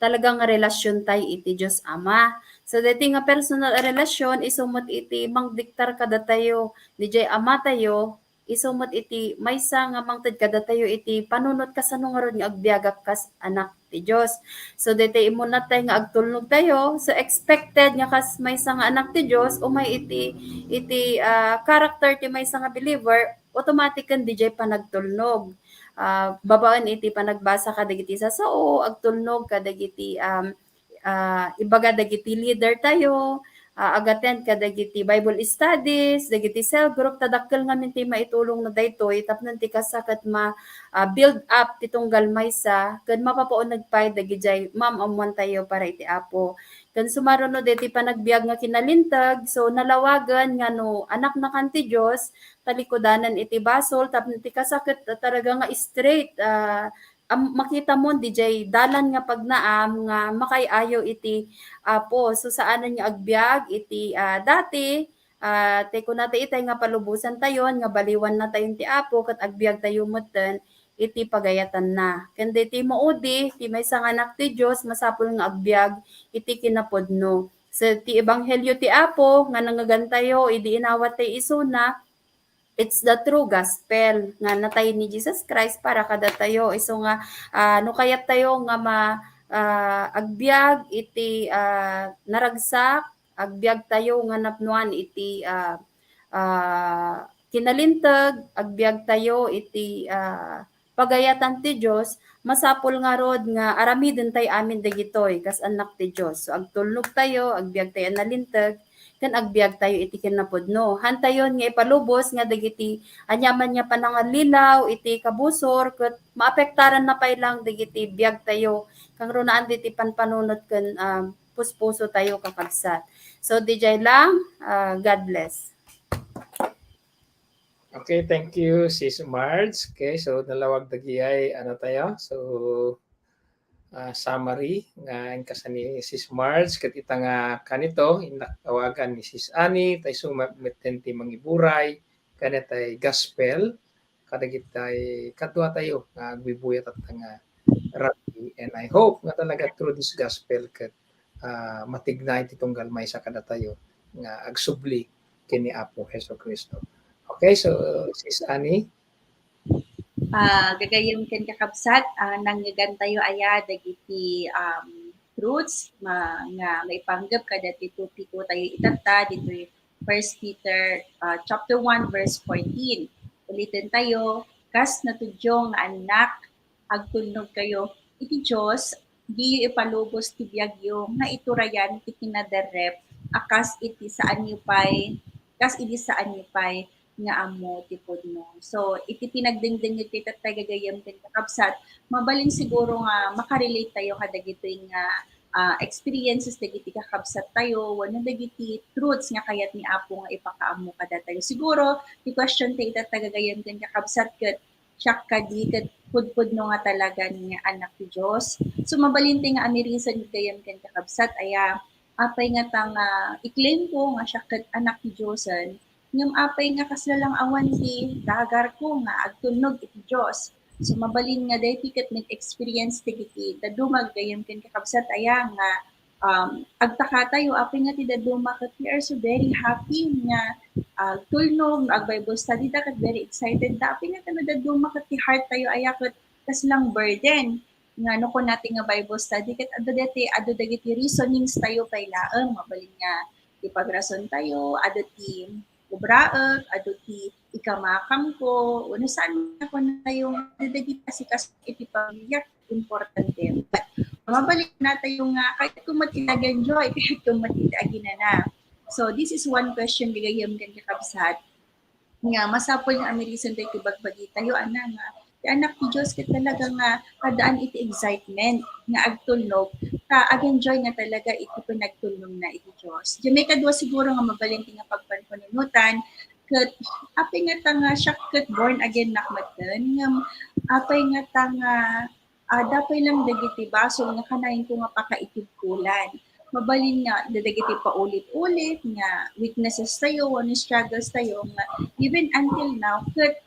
talagang relasyon tayo iti Dios Ama. So, diti nga personal relasyon, isumot iti mangdiktar kada tayo, DJ Ama tayo, isumot iti maysa nga mangted kada tayo iti panunot kasano nga ron nga agbiagak kas anak ti Dios. So dito imo na tayo nga agtulnog tayo. So expected nga kas maysa nga anak ti Dios o may iti character ti maysa nga believer, automatic kan DJ panagtulnog. Babaan iti panagbasa kadagiti sa sao, agtulnog kadagiti ibaga dagiti leader tayo, agaten kadagiti Bible studies, dagiti cell group tadakkel nga minti maitulong na daytoy tapno ti kasakat build up titong galmaysa ken mapapaon nagpay dagiti ma'am amwan tayo para iti Apo. Ken sumaruno deti panagbiag nga kinalintag so nalawagan nga no anak na kanti Dios talikodanan iti basol tapno ti kasaket talaga nga straight makita mo DJ dalan nga pagnaam nga makayayo iti Apo. So saanan nga agbiag iti dati teko na itay nga palubusan tayon nga baliwan na tayon ti Apo ket agbiag tayo metten iti pagayatan na. Ken ti maudi ti maysa nga anak ti Dios masapul nga agbiag iti kinapudno. Sa ti ebanghelyo ti Apo nga nangagantayo idi inawat ti isuna it's the true gospel nga natay ni Jesus Christ para kada tayo. Iso nga no kayat tayo nga agbyag iti naragsak, agbyag tayo nga napnuan iti kinalintag, agbyag tayo iti pagayatan ti Dios, masapol nga rod nga aramiden tay amin dagitoy kas anak ti Dios. So agtulnog tayo, agbyag tayo nalintag, kan agbyag tayo iti kinapudno. Hantayon nga ipalubos nga dagiti anyaman nya panangalilaw iti kabusor ket maapektaran na pay lang dagiti biag tayo kang runaan diti panpanunot ken puspuso tayo kakabsat. So dijay lang, God bless. Okay, thank you, Sis Marge. Okay, so nalawag dagiyay ano tayo. So summary nga ingkasan ni Sis Marge ket ita nga kanito inatawagan ni Sis Annie tay sumitten ti mangiburay kanitay gospel kadagitay kadwa tayo nga agbibuyat at nga rabbi, and I hope nga talaga through this gospel ket matignay ti tunggal may sa kada tayo nga agsubli kini Apo Hesukristo. Okay, so Sis Annie. Gagayem ken kakabsat nangyagan tayo aya dagiti fruits nga maipanggap kada ti tupiko tayo itata dito 1 Peter chapter 1 verse 14. Ulitin tayo, kas natudyo nga anak agtulnog kayo iti Dios di ipalubos ti biagyo nga iturayan ti kinadarep akas iti saan yu pay nga amo ti pudno. So iti pinagdingding iti tatagagayam ken kakabsat, mabalin siguro nga makarelate tayo kadagitoy nga experiences dagiti kakabsat tayo, wano dagiti truths nga kayat ni Apo nga ipakaamo kada tayo. Siguro ti question tayo tatagagayam ken kakabsat ket siya kadi ket pudpudno nga talaga nga anak ti Dios. So mabalin tayo nga amirisan gayam ken kakabsat aya apay nga tang i-claim ko nga siya ket anak ti Diosen ngem apay nga kaslalang awan ti dagar ko nga agtulnog iti Dios. So mabalin nga daytoy ket nag-experience ti kiti dadumag gayem ken kakabsat aya nga agtaka tayo apay nga ti daduma ket we are so very happy nga agtulnog ag-Bible study ta ket very excited ta apay nga daduma ket ti heart tayo aya ket kaslang burden nga no kun natin nga Bible study ket adu dagiti reasonings tayo pay laeng mabalin nga ipagrason tayo adu ti ubraek, adu ti ikamakam ko, uno saan ako na yung dagiti kasi iti pamilya, importante. But mabalik na tayo nga, kahit kung matinagan-joy, kahit kung matitagin na. So this is one question gagayam kan kakabsat. Nga, masapol nga amirisan tayo kibagbagi tayo, nga, anak ti Diyos ket talaga nga kadaan iti excitement nga agtulnog ta ag-enjoy nga talaga iti pinagtulnog na iti Diyos. Di may kadwa siguro nga mabalin nga pagpanpaninutan ket apay nga ta nga siya ket born again nakmaten nga apay nga ta nga dapay lang dagiti baso nga kanayon ko nga pakaitibkulan. Mabalin nga dagiti paulit-ulit nga weaknesses tayo, ano struggles tayo nga even until now ket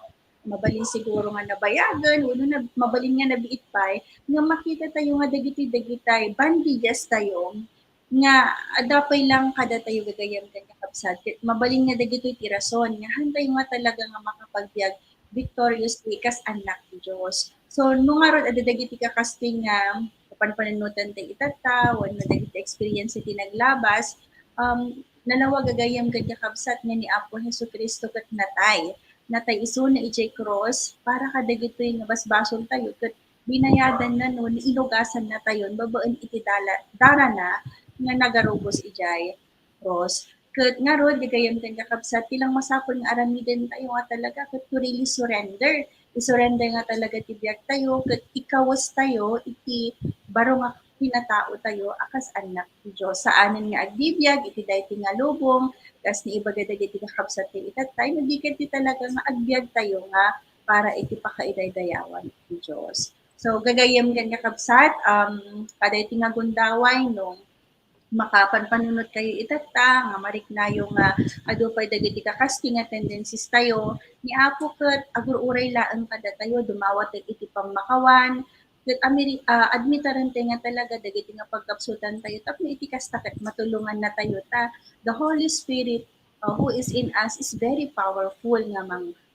mabalin siguro nga nabayagan, uno na mabalin nga nabiit pay, nga makita tayo nga dagiti-dagitay, bandigas tayo, nga adapay lang kada tayo gagayam kan kakabsat. Mabalin nga dagitoy ti rason, nga hantay nga talaga nga makapagbiag victoriously kas anak ti Dios. So nung nga ron dagiti kakasting nga panpananutan tayo itata, wano dagiti experience iti naglabas, nalawag gagayam kan kakabsat nga ni Apo Hesukristo ket natay iso na ijay cross para kadagitoy nga basbason tayo ket binayadan na no inugasan na tayon babaan iti dara na nga nagarubos ijay cross ket nga rod gagayam ken kakabsat tilang masapol nga aramiden tayo nga talaga ket to really surrender isurrender nga talaga ti biag tayo ket ikawas tayo iti baro nga pinatao tayo akas anak ti Dios saanen nga agbibiyag iti daytoy nga lubong kas ni ibaga dagiti kakabsat ti itatay nabiket ti talaga nga agbyag tayo nga para iti pakaidaydayawan ti Dios. So gagayem kan kakabsat kadaytoy nga gundaway no makapanpanunot kayo itata nga mariknayo nga adu pay dagiti kakasting nga tendencies tayo ni Apo ket agururay laeng kada tayo dumawat iti pamakawan ket admitaran tayo nga talaga dagiti nga pagkapsutan tayo tapno iti kasta ket matulungan na tayo ta the Holy Spirit who is in us is very powerful nga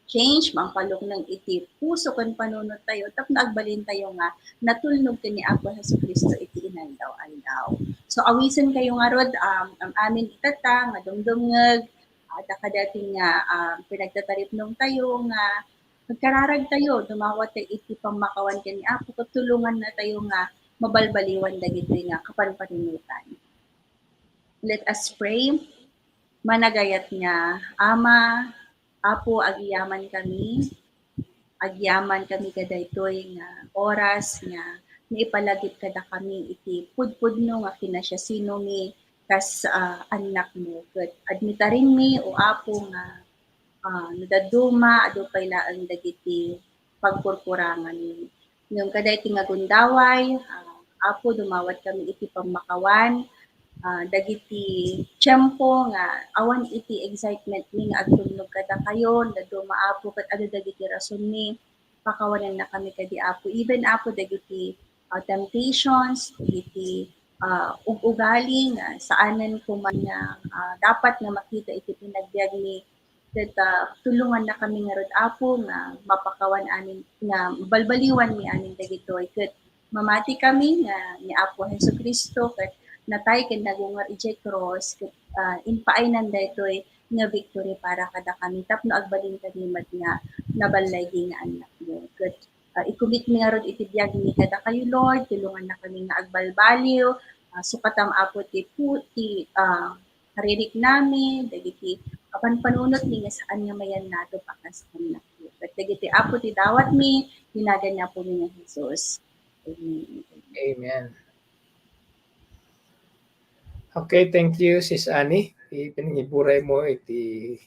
change mangpalok ng iti puso kan panunot tayo tapno agbalin tayo nga natulnog ni Apo Jesucristo iti inaldaw-aldaw. So awisan kayo nga rod ang amin itata nga dumdumngeg dati nga pinagtataripnong tayo nga magkararag tayo dumawat tayo iti pamakawan kani Apo tutulungan na tayo nga mabalbaliwan dagiti nga kapanpaninutan. Let us pray. Managayat nga Ama, Apo, agyaman kami kadaytoy nga oras nga naipalagip kada kami iti pudpudno nga kinasya sino mi kas anak mo. Ket admitarin mi o Apo nga nadaduma adu pay laeng dagiti pagpurpurangan mi. Ngem kadaytoy nga gundaway, Apo dumawat kami iti pamakawan dagiti tiyempo nga awan iti excitement mi nga agtulnog kada kayo naduma Apo ket adu dagiti rason mi pakawanan na kami kadi Apo even Apo dagiti temptations dagiti ugali nga saanen ko man nga dapat nga makita iti pinagbiag mi ket tulungan na kami nga rod Apo nga mapakawan anin nga balbaliwan mi anin dagitoy ket mamati kami nga ni Apo Jesucristo ket natay ken nagungar ijay cross ket inpaaynan daytoy nga victory para kada kami tapno agbalin kami nga nabalay nga anak mo ket i-commit mi nga rod iti biag mi kada kayo Lord tulungan na kami nga agbalbaliw sukatam Apo ti haririk nami dagiti panunot mi nga saan nga mayan nato pakas anak mo ket dagiti Apo ti dawat mi hinagan na po mi nga Jesus. Amen. Amen. Okay, thank you, Sis Annie. Ipiniburay mo iti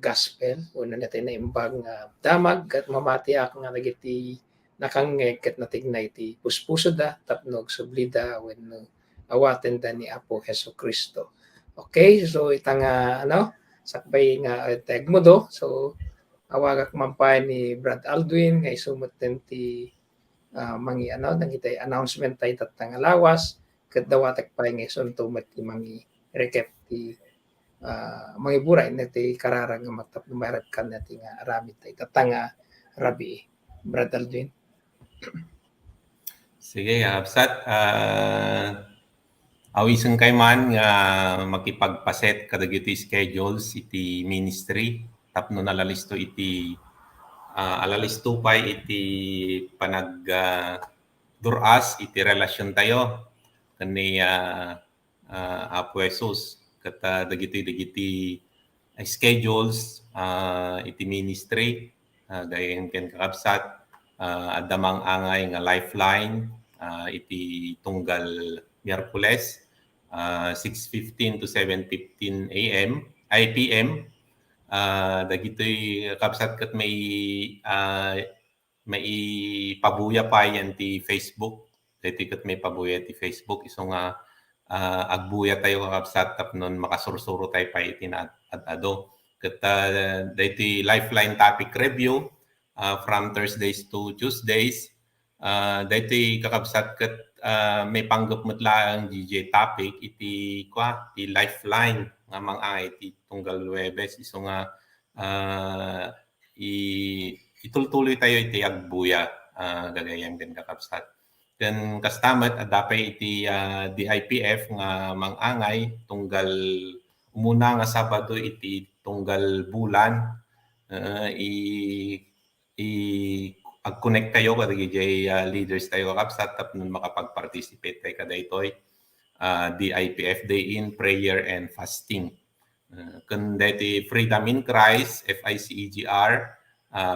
gospel. Una natin na imbag nga damag at mamati ako nga nagiti nakangeg ket natignay iti puspuso da tapnog sublida wenno awaten da ni Apo Jesucristo. Okay, so itang sakbay nga tag mo do. So awagak mampay ni Brad Aldwin nga isumuten ti mangi nangitay announcement tayo tatang alawas ket dawatek pay nga isunto met ti mangi recap ti mangi buray na ti kararag nga matap numarat kan na ti nga aramid tayo tatang rabi Brad Aldwin. Sige, Absat. Awisen kay man nga makipagpaset kadagiti schedules iti ministry tapno nalalisto iti alalisto pay iti duras iti relasyon tayo kani Apo Jesus ket dagiti schedules iti ministry gayen ken kakabsat adamang angay nga lifeline iti tunggal Miyerkules 6:15 to 7:15 PM dagitoy kapsat ket may pabuya pa yan ti Facebook dagiti ket may pabuya ti Facebook iso nga agbuya tayo kakabsat tapnon makasursuro tayo pa iti ado ket dagiti lifeline topic review from Thursdays to Tuesdays dagiti kakabsat ket may panggap metla ang DJ topic iti lifeline nga mangay iti tunggal Luwebes iso nga itultuloy tayo iti agbuya gagayem din kakabsat ken kastamet adapay iti DIPF nga mangangay tunggal umuna nga Sabado iti tunggal bulan ag-connect tayo kadagiti leaders tayo kakabsat tapnon makapag-participate tayo kadaytoy DIPF Day in Prayer and Fasting. Kun dati Freedom in Christ FICEGR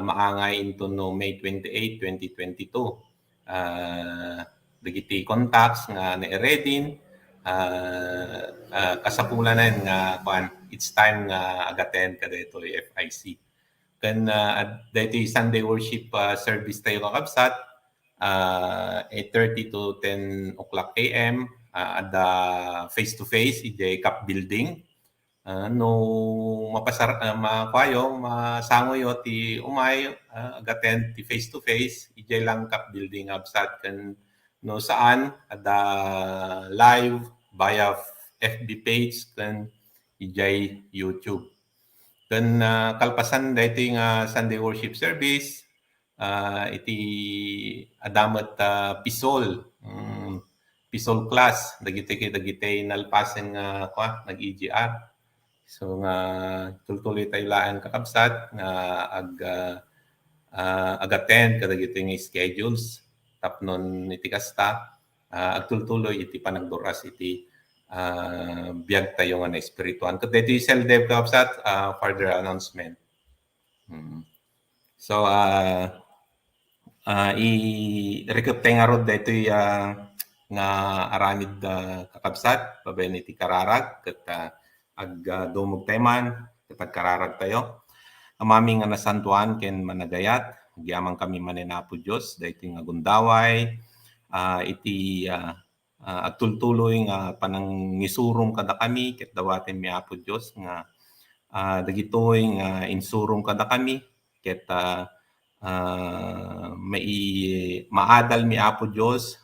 maangay into no May 28, 2022. Dagiti contacts nga na-redin kasapulanan nga it's time nga agaten kadaytoy FIC. Kan dati Sunday worship service tayo kakabsat 8:30 to 10 o'clock AM at the face-to-face iti CAP building. No masangoy ti umay agaten ti face-to-face iti lang CAP building absat kan no saan at the live via FB page kan iti YouTube. Then kalpasan dito yung Sunday worship service, iti adamat pisol, pisol class, dagiti nalpasen nga nag-EGR. So nga tuloy tayo laan kakabsat nga ag-attend kadagiti nga schedules tapnon iti kasta agtultuloy iti panagduras iti biyag tayo nga na espirituan. Ket dito yung self-dev kakabsat further announcement. So i-recap tayo nga rod dito nga aramid kakabsat babayan iti kararag ket dumog tayo man ket agkararag tayo. Amami nga nasantuan ken managayat, agyaman kami maninapo Dios daytoy nga gundaway, iti agtultuloy nga panangisurom kada kami ket dawaten mi Apo Dios nga dagitoy nga insurom kada kami ket maadal mi Apo Dios,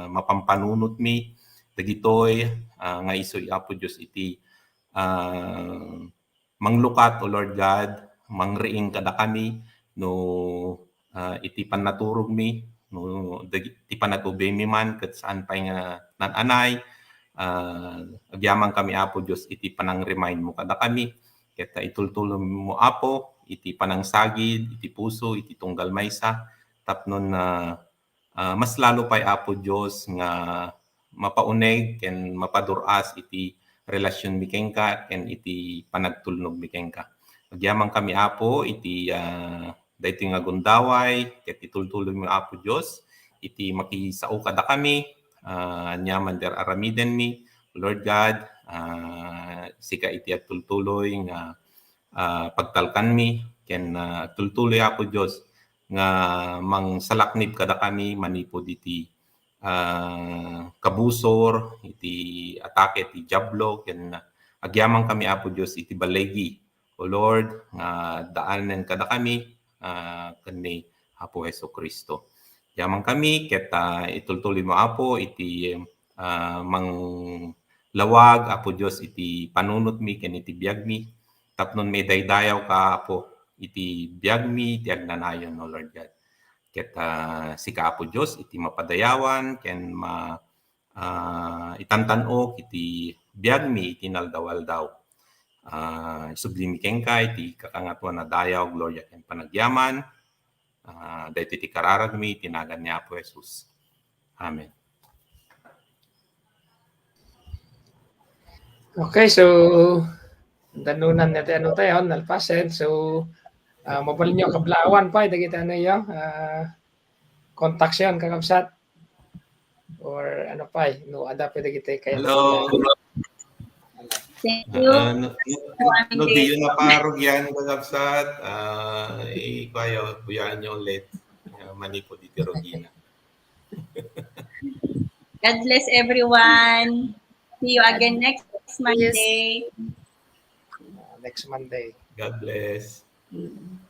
mapampanunot mi dagitoy nga isoy Apo Dios iti manglukat o Lord God, mangriing kada kami no iti panaturog mi no iti panatubay mi man ket saan pay nga nananay agyaman kami Apo Dios iti panang-remind mo kada kami ket itultulo mo Apo iti panangsagid iti puso iti tunggal maysa tapnon mas lalo pay Apo Dios nga mapauneg ken mapaduras iti relasyon mi kenka ken iti panagtulnog mi kenka. Agyaman kami Apo iti daytoy nga gundaway ket itultuloy mo Apo Dios iti makisao kada kami nyaman der aramiden mi Lord God sika iti agtultuloy nga pagtalkan mi ken tultuloy Apo Dios nga mangsalaknib kada kami manipod iti kabusor iti atake iti diablo ken agyaman kami Apo Dios iti balegi o Lord nga daanen kada kami ken ni Apo Hesukristo. Agyaman kami ket itultuloy mo Apo iti manglawag Apo Dios iti panunot mi ken iti biag mi tapnon may daydayaw ka Apo iti biag mi iti agnanayon o Lord God. Ket sika Apo Dios iti mapadayawan ken itantan-ok iti biag mi iti naldawaldaw. Sublimi kenka iti kakangatuan na dayaw gloria ken panagyaman daytoy iti kararag mi tinagan ni Apo Jesus. Amen. Okay, so danunan natin ano tayo, nalpasen. So mabalik nyo kablawan pa, dagiti ano yung contacts yun, kakabsat. Or ano pa, no, ada pwede kita kayo. Hello. Thank you. No di yun na parog yan kakabsat. Ikayo, buyaan nyo ulit. Manipod iti Rogina. God bless everyone. See you again next Monday. Next Monday. God bless. Mm.